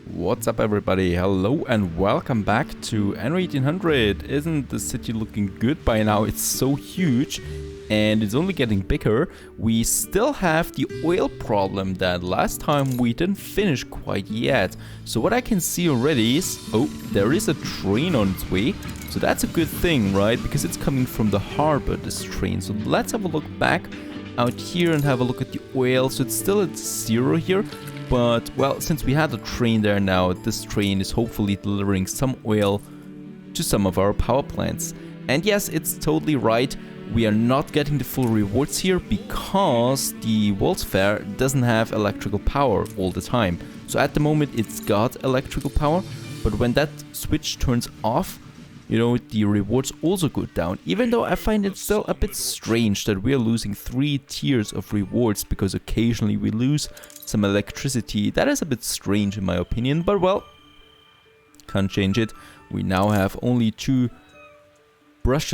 What's up everybody, hello and welcome back to Anno 1800. Isn't the city looking good by now? It's so huge and it's only getting bigger. We still have the oil problem that last time we didn't finish quite yet. So what I can see already is, oh, there is a train on its way. So that's a good thing, right? Because it's coming from the harbor, this train. So let's have a look back out here and have a look at the oil. So it's still at 0 here. But, well, since we had a train there now, this train is hopefully delivering some oil to some of our power plants. And yes, it's totally right, we are not getting the full rewards here because the World's Fair doesn't have electrical power all the time. So at the moment it's got electrical power, but when that switch turns off, you know, the rewards also go down. Even though I find it still a bit strange that we are losing 3 tiers of rewards because occasionally we lose some electricity. That is a bit strange in my opinion, but well, can't change it. We now have only 2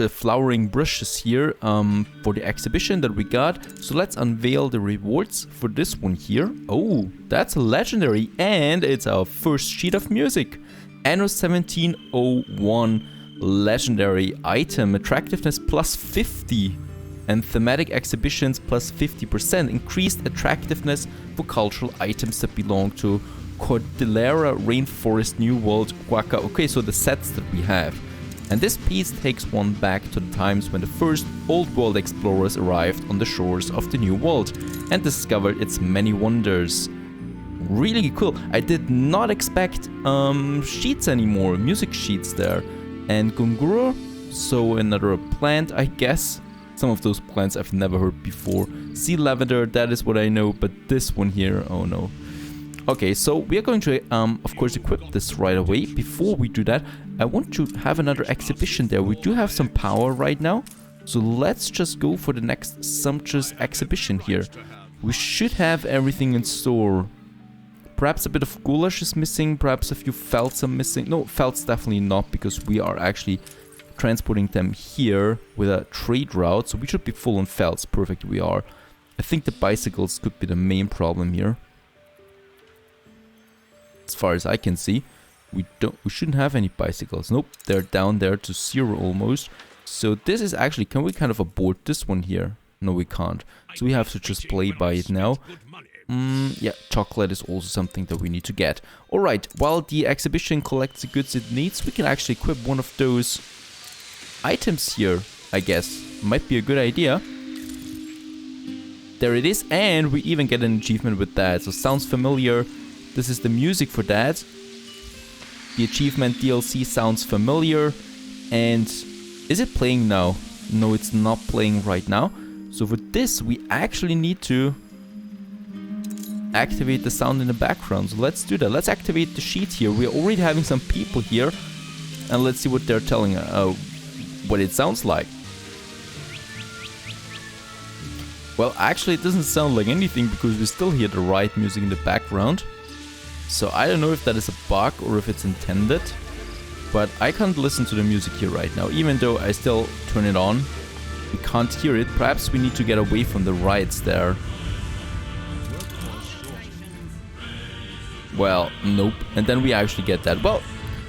flowering brushes here for the exhibition that we got. So let's unveil the rewards for this one here. Oh, that's a legendary and it's our first sheet of music. Anno 1701 legendary item, attractiveness plus 50 and thematic exhibitions plus 50%, increased attractiveness for cultural items that belong to Cordillera Rainforest New World Quaka. Okay, so the sets that we have. And this piece takes one back to the times when the first old world explorers arrived on the shores of the New World and discovered its many wonders. Really cool. I did not expect sheets anymore, music sheets there. And Gungura, so another plant, I guess. Some of those plants I've never heard before. Sea lavender, that is what I know, but this one here, oh no. Okay, so we are going to, of course, equip this right away. Before we do that, I want to have another exhibition there. We do have some power right now, so let's just go for the next sumptuous exhibition here. We should have everything in store. Perhaps a bit of goulash is missing, perhaps a few felts are missing. No, felts definitely not, because we are actually transporting them here with a trade route, so we should be full on felts. Perfect, we are. I think the bicycles could be the main problem here. As far as I can see, we shouldn't have any bicycles. Nope, they're down there to 0 almost. So this is actually, can we kind of abort this one here? No, we can't. So we have to just play by it now. Yeah, chocolate is also something that we need to get. Alright, while the exhibition collects the goods it needs, we can actually equip one of those items here, I guess. Might be a good idea. There it is, and we even get an achievement with that. So sounds familiar. This is the music for that. The achievement DLC sounds familiar. And is it playing now? No, it's not playing right now. So for this, we actually need to activate the sound in the background. So let's do that. Let's activate the sheet here. We're already having some people here. And let's see what they're telling us. What it sounds like. Well, actually it doesn't sound like anything because we still hear the right music in the background. So I don't know if that is a bug or if it's intended. But I can't listen to the music here right now. Even though I still turn it on. We can't hear it. Perhaps we need to get away from the riots there. Well, nope. And then we actually get that. Well,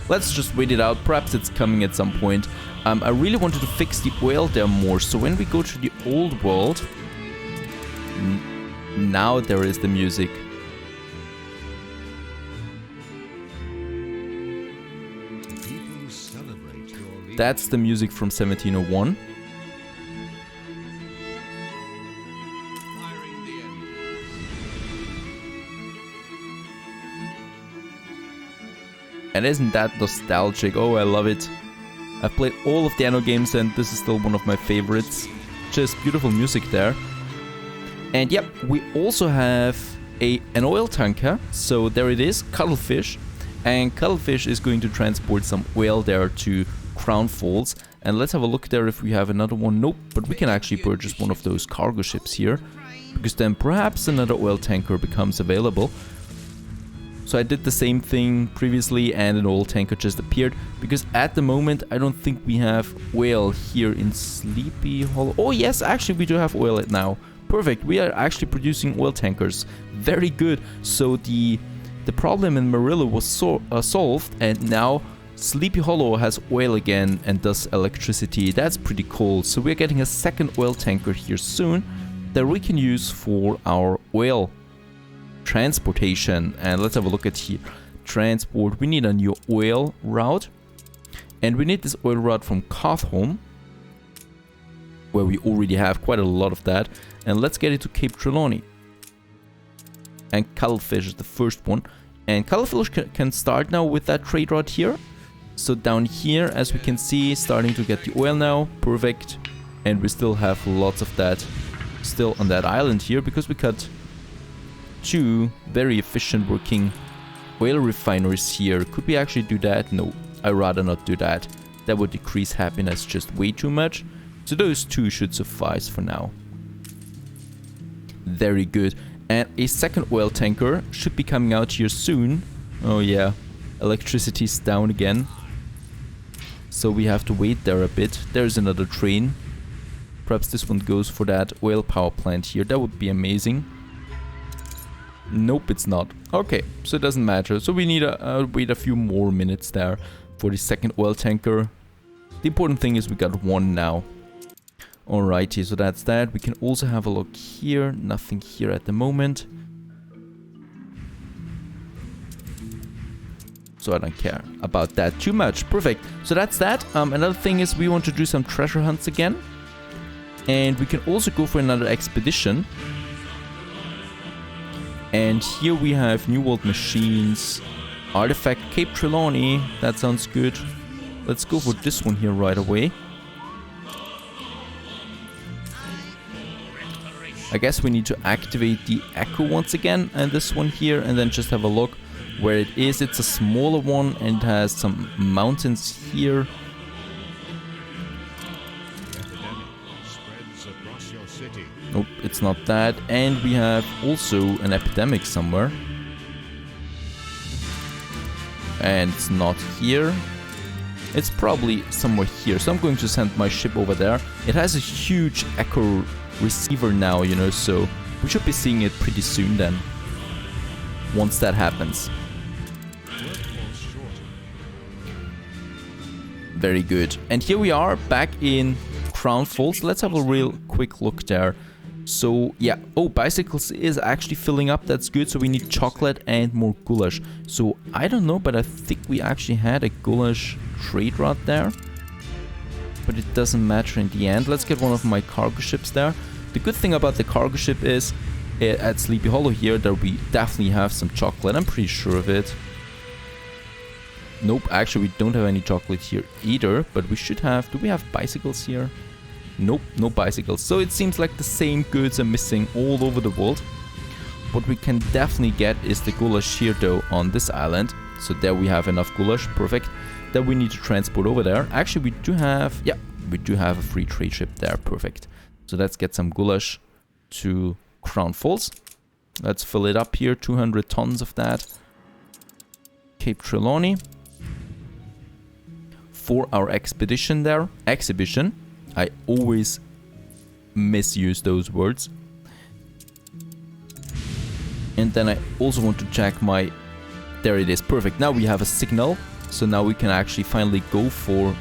let's just wait it out. Perhaps it's coming at some point. I really wanted to fix the oil there more. So when we go to the old world, now there is the music. That's the music from 1701. And isn't that nostalgic? Oh, I love it. I've played all of the Anno games and this is still one of my favorites. Just beautiful music there. And yep, we also have an oil tanker. So there it is, Cuttlefish. And Cuttlefish is going to transport some oil there to Crown Falls. And let's have a look there if we have another one. Nope, but we can actually purchase one of those cargo ships here. Because then perhaps another oil tanker becomes available. So I did the same thing previously and an oil tanker just appeared. Because at the moment I don't think we have oil here in Sleepy Hollow. Oh yes, actually we do have oil now. Perfect. We are actually producing oil tankers. Very good. So the problem in Murillo was solved, and now Sleepy Hollow has oil again and thus electricity. That's pretty cool. So we're getting a second oil tanker here soon that we can use for our oil transportation. And let's have a look at here. Transport. We need a new oil route. And we need this oil route from Cawthorne, where we already have quite a lot of that. And let's get it to Cape Trelawney. And Cuttlefish is the first one. And Cuttlefish can start now with that trade route here. So down here, as we can see, starting to get the oil now. Perfect. And we still have lots of that still on that island here, because we got 2 very efficient working oil refineries here. Could we actually do that? No, I'd rather not do that. That would decrease happiness just way too much. So those 2 should suffice for now. Very good. And a second oil tanker should be coming out here soon. Oh yeah, electricity's down again. So we have to wait there a bit. There's another train. Perhaps this one goes for that oil power plant here. That would be amazing. Nope, it's not. Okay, so it doesn't matter. So we need to wait a few more minutes there for the second oil tanker. The important thing is we got 1 now. Alrighty, so that's that. We can also have a look here. Nothing here at the moment. So I don't care about that too much. Perfect. So that's that. Another thing is we want to do some treasure hunts again. And we can also go for another expedition. And here we have New World Machines. Artifact Cape Trelawney. That sounds good. Let's go for this one here right away. I guess we need to activate the Echo once again, and this one here, and then just have a look where it is. It's a smaller one and it has some mountains here. Nope, it's not that. And we have also an epidemic somewhere. And it's not here. It's probably somewhere here. So I'm going to send my ship over there. It has a huge Echo receiver now, you know, so we should be seeing it pretty soon then, once that happens. Very good. And here we are back in Crown Falls. Let's have a real quick look there. So yeah, oh, bicycles is actually filling up. That's good. So we need chocolate and more goulash. So I don't know, but I think we actually had a goulash trade route there. But it doesn't matter in the end. Let's get one of my cargo ships there. The good thing about the cargo ship is at Sleepy Hollow here that we definitely have some chocolate. I'm pretty sure of it. Nope, actually we don't have any chocolate here either, but we should have. Do we have bicycles here? Nope, no bicycles. So it seems like the same goods are missing all over the world. What we can definitely get is the goulash here though on this island. So there we have enough goulash, perfect. That we need to transport over there. Actually we do have, yeah, we do have a free trade ship there, perfect. So let's get some goulash to Crown Falls. Let's fill it up here, 200 tons of that. Cape Trelawney. For our expedition there, exhibition. I always misuse those words. And then I also want to check my, there it is, perfect. Now we have a signal. So now we can actually finally go for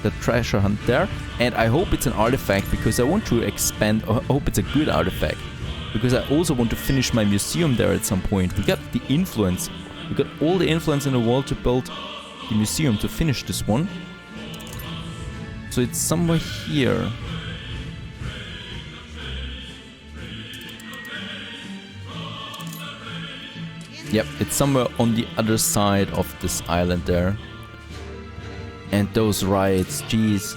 the treasure hunt there. And I hope it's an artifact because I want to expand. I hope it's a good artifact because I also want to finish my museum there at some point. We got the influence. We got all the influence in the world to build the museum to finish this one. So it's somewhere here. Yep, it's somewhere on the other side of this island there. And those riots, geez,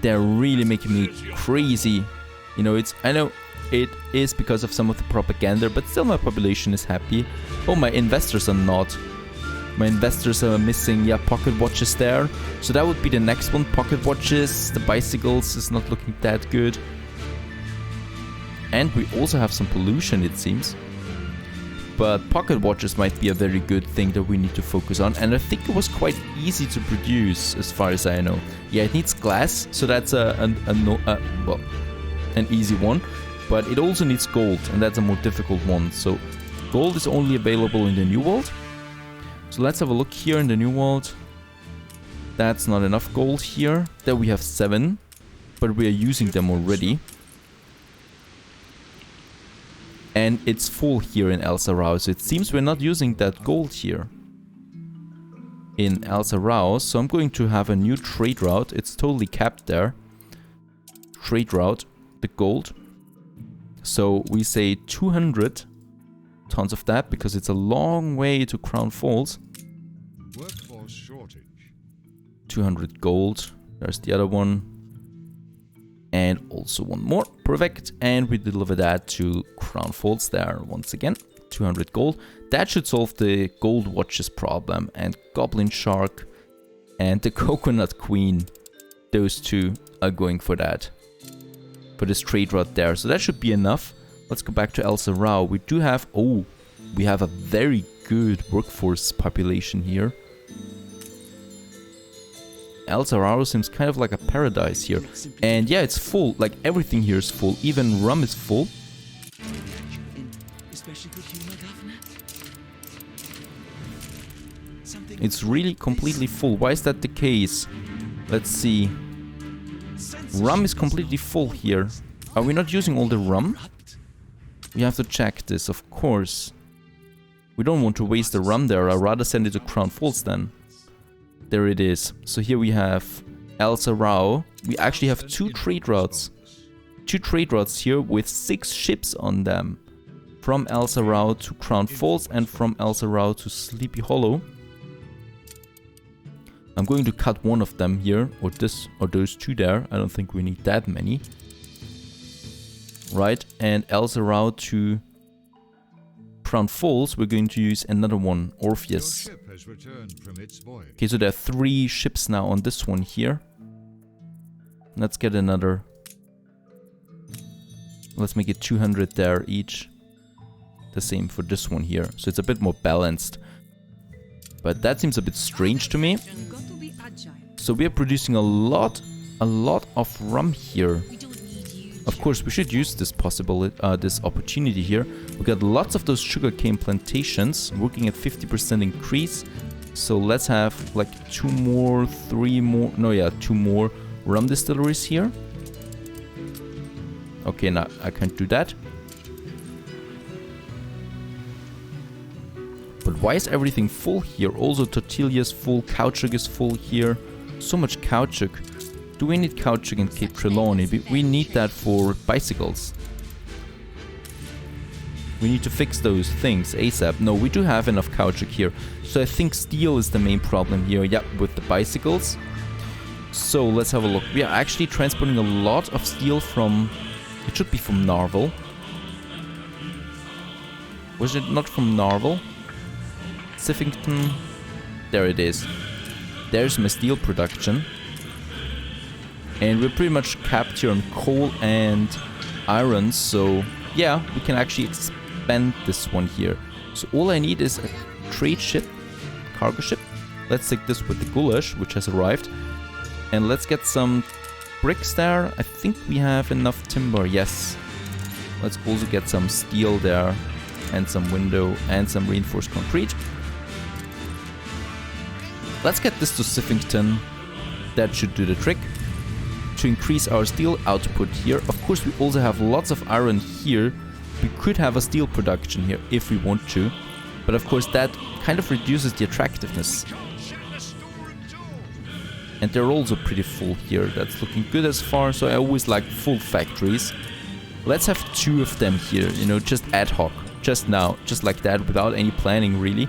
they're really making me crazy. You know, I know it is because of some of the propaganda, but still my population is happy. Oh, my investors are not. My investors are missing, yeah, pocket watches there. So that would be the next one, pocket watches. The bicycles is not looking that good. And we also have some pollution, it seems. But pocket watches might be a very good thing that we need to focus on. And I think it was quite easy to produce as far as I know. Yeah, it needs glass, so that's an easy one. But it also needs gold, and that's a more difficult one. So gold is only available in the New World. So let's have a look here in the New World. That's not enough gold here. There we have 7, but we are using them already. And it's full here in El Sarao, so it seems we're not using that gold here in El Sarao. So I'm going to have a new trade route. It's totally capped there. Trade route, the gold. So we say 200 tons of that because it's a long way to Crown Falls. Workforce shortage. 200 gold. There's the other one. And also one more. Perfect. And we deliver that to Crown Falls there once again. 200 gold. That should solve the gold watches problem. And Goblin Shark and the Coconut Queen. Those two are going for that. For this trade route there. So that should be enough. Let's go back to El Sarao. We do have... Oh, we have a very good workforce population here. El Sarao seems kind of like a paradise here. And yeah, it's full. Like everything here is full. Even rum is full. It's really completely full. Why is that the case? Let's see. Rum is completely full here. Are we not using all the rum? We have to check this, of course. We don't want to waste the rum there. I'd rather send it to Crown Falls then. There it is. So here we have El Sarao. We actually have 2 trade routes. 2 trade routes here with 6 ships on them. From El Sarao to Crown Falls and from El Sarao to Sleepy Hollow. I'm going to cut one of them here, or this, or those 2 there. I don't think we need that many. Right, and El Sarao to Crown Falls, we're going to use another one, Orpheus. Okay, so there are 3 ships now on this one here. Let's get another. Let's make it 200 there each. The same for this one here, so it's a bit more balanced. But that seems a bit strange to me. So we are producing a lot of rum here. Of course, we should use this this opportunity here. We got lots of those sugarcane plantations working at 50% increase. So let's have like 2 more, 3 more. No, yeah, 2 more rum distilleries here. Okay, now I can't do that. But why is everything full here? Also, tortilla is full, caoutchouc is full here. So much caoutchouc. Do we need caoutchouc in Cape Trelawney? We need that for bicycles. We need to fix those things ASAP. No, we do have enough caoutchouc here. So I think steel is the main problem here. Yeah, with the bicycles. So let's have a look. We are actually transporting a lot of steel from... It should be from Narvel. Was it not from Narvel? Siffington. There it is. There's my steel production. And we're pretty much capped here on coal and iron, so yeah, we can actually expand this one here. So all I need is a trade ship, cargo ship. Let's take this with the goulash, which has arrived. And let's get some bricks there. I think we have enough timber, yes. Let's also get some steel there, and some window, and some reinforced concrete. Let's get this to Siffington. That should do the trick. To increase our steel output here. Of course, we also have lots of iron here. We could have a steel production here if we want to. But of course, that kind of reduces the attractiveness. And they're also pretty full here. That's looking good as far. So I always like full factories. Let's have 2 of them here, you know, just ad hoc. Just now, just like that, without any planning really.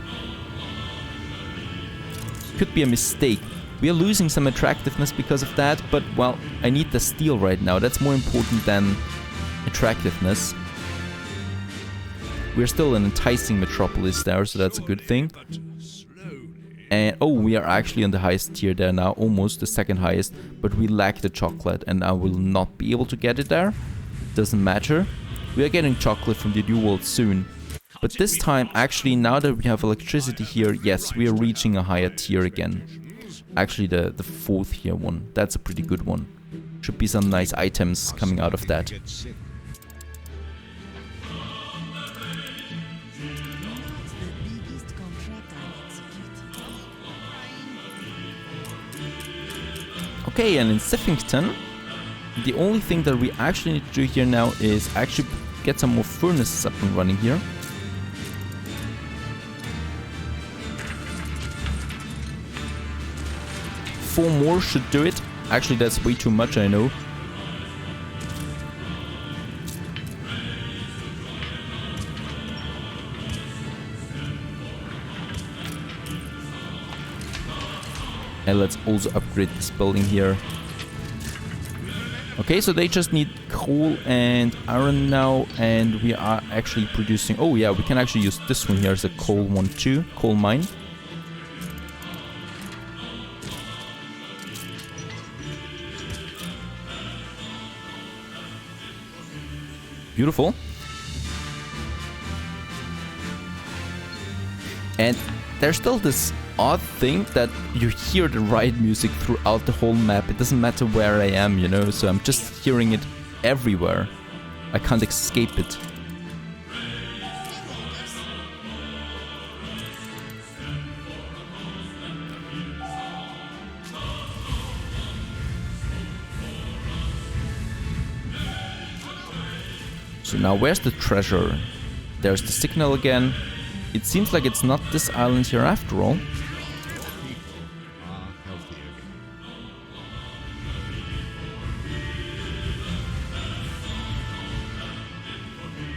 Could be a mistake. We are losing some attractiveness because of that, but well, I need the steel right now. That's more important than attractiveness. We're still an enticing metropolis there, so that's a good thing. And oh, we are actually on the highest tier there now, almost the 2nd highest, but we lack the chocolate and I will not be able to get it there. Doesn't matter. We are getting chocolate from the New World soon. But this time, actually, now that we have electricity here, yes, we are reaching a higher tier again. Actually, the 4th here one. That's a pretty good one. Should be some nice items coming out of that. Okay, and in Siffington, the only thing that we actually need to do here now is actually get some more furnaces up and running here. Four more should do it. Actually, that's way too much, I know. And let's also upgrade this building here. Okay, so they just need coal and iron now, and we are actually producing... Oh yeah, we can actually use this one here as a coal one too, coal mine. Beautiful. And there's still this odd thing that you hear the riot music throughout the whole map. It doesn't matter where I am, you know, so I'm just hearing it everywhere. I can't escape it. So now where's the treasure? There's the signal again. It seems like it's not this island here after all.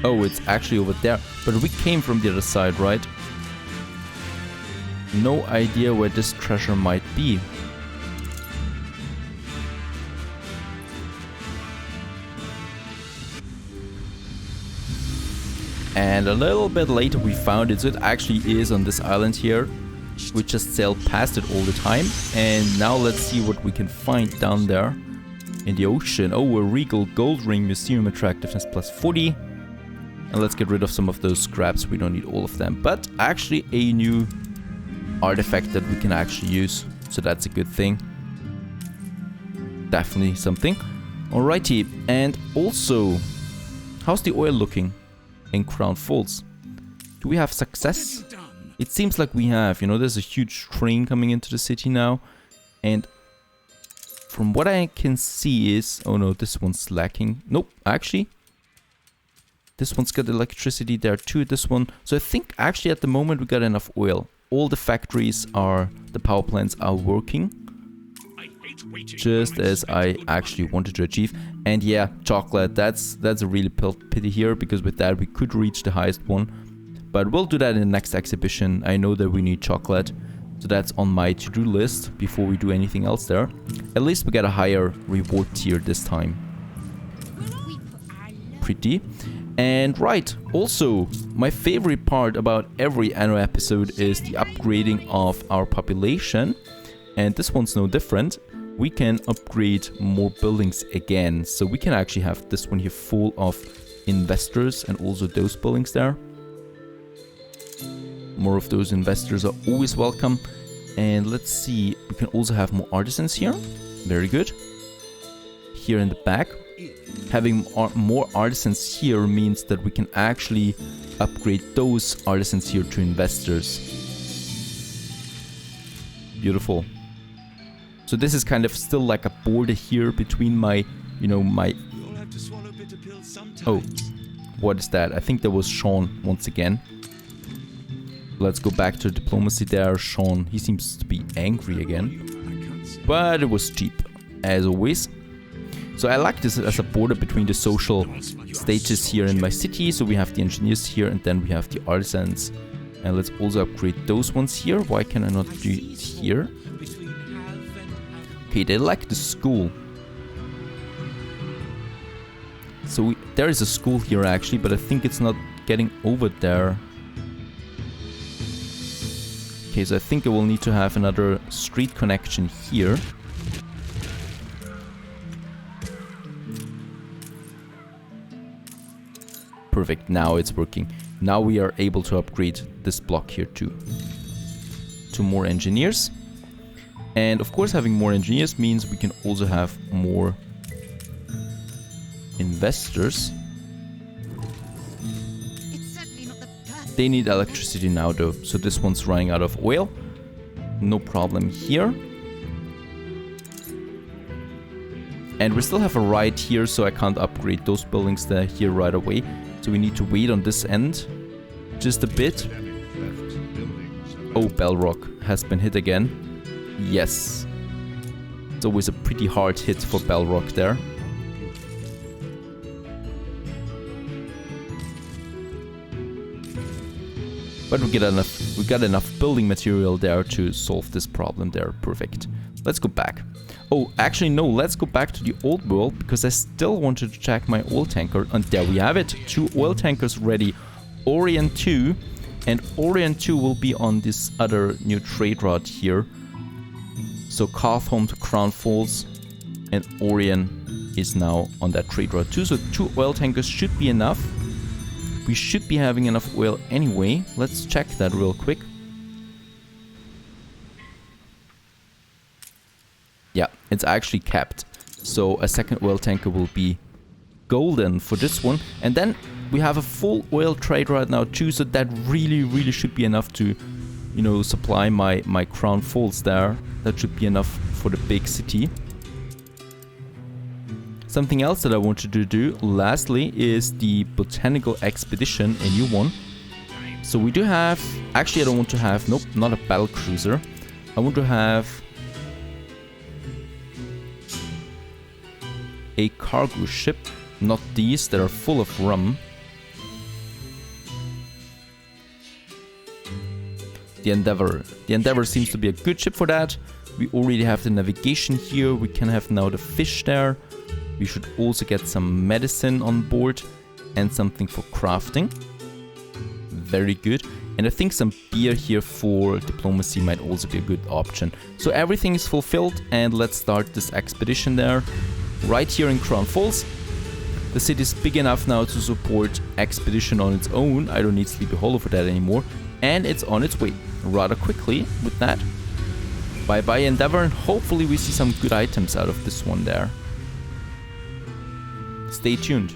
Oh, it's actually over there. But we came from the other side, right? No idea where this treasure might be. And a little bit later we found it, so it actually is on this island here. We just sailed past it all the time. And now let's see what we can find down there in the ocean. Oh, a regal gold ring, museum attractiveness plus 40. And let's get rid of some of those scraps, we don't need all of them. But actually a new artifact that we can actually use, so that's a good thing. Definitely something. Alrighty, and also, how's the oil looking in Crown Falls? Do we have success? It seems like we have, you know, there's a huge train coming into the city now. And from what I can see is... Oh no, this one's lacking. Nope, actually. This one's got electricity there too, this one. So I think actually at the moment we got enough oil. All the factories are... The power plants are working. Just as I actually wanted to achieve. And yeah, chocolate, that's a really pity here, because with that we could reach the highest one. But we'll do that in the next exhibition. I know that we need chocolate, so that's on my to-do list before we do anything else there. At least we get a higher reward tier this time. Pretty. And right, also, my favorite part about every Anno episode is the upgrading of our population. And this one's no different. We can upgrade more buildings again. So we can actually have this one here full of investors and also those buildings there. More of those investors are always welcome. And let's see, we can also have more artisans here. Very good. Here in the back. Having more artisans here means that we can actually upgrade those artisans here to investors. Beautiful. So this is kind of still like a border here between my, you know, my... Oh, what is that? I think that was Sean once again. Let's go back to diplomacy there. Sean, he seems to be angry again. But it was cheap, as always. So I like this as a border between the social stages here in my city. So we have the engineers here and then we have the artisans. And let's also upgrade those ones here. Why can I not do it here? Okay, they like the school. So there is a school here actually, but I think it's not getting over there. Okay, so I think I will need to have another street connection here. Perfect, now it's working. Now we are able to upgrade this block here too. 2 more engineers. And of course having more engineers means we can also have more investors. They need electricity now though, so this one's running out of oil. No problem here. And we still have a right here, so I can't upgrade those buildings there here right away. So we need to wait on this end just a bit. Oh, Bellrock has been hit again. Yes. It's always a pretty hard hit for Bellrock there. But we got enough building material there to solve this problem there. Perfect. Let's go back. Oh, actually no, let's go back to the old world because I still wanted to check my oil tanker. And there we have it. 2 oil tankers ready. Orient 2. And Orient 2 will be on this other new trade route here. So Carthome to Crown Falls. And Orient is now on that trade route too. So 2 oil tankers should be enough. We should be having enough oil anyway. Let's check that real quick. Yeah, it's actually capped. So a second oil tanker will be golden for this one. And then we have a full oil trade right now too. So that really should be enough to, you know, supply my Crown Falls there. That should be enough for the big city. Something else that I wanted to do, lastly, is the Botanical Expedition, a new one. So we do have... Actually, I don't want to have... Nope, not a battle cruiser. I want to have... a cargo ship. Not these, that are full of rum. The Endeavor. The Endeavor seems to be a good ship for that. We already have the navigation here. We can have now the fish there. We should also get some medicine on board and something for crafting. Very good. And I think some beer here for diplomacy might also be a good option. So everything is fulfilled and let's start this expedition there. Right here in Crown Falls. The city is big enough now to support expedition on its own. I don't need Sleepy Hollow for that anymore. And it's on its way rather quickly with that. Bye bye Endeavor, and hopefully we see some good items out of this one there. Stay tuned.